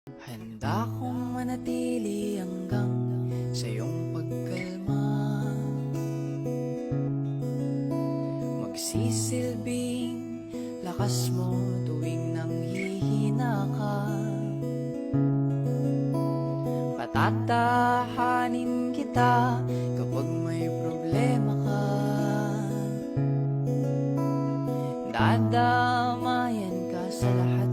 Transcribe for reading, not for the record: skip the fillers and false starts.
Handa kong manatili hanggang sa iyong pagkalma, magsisilbing lakas mo tuwing nanghihina ka. Patatahanin kita kapag may problema ka, dadamayan ka sa lahat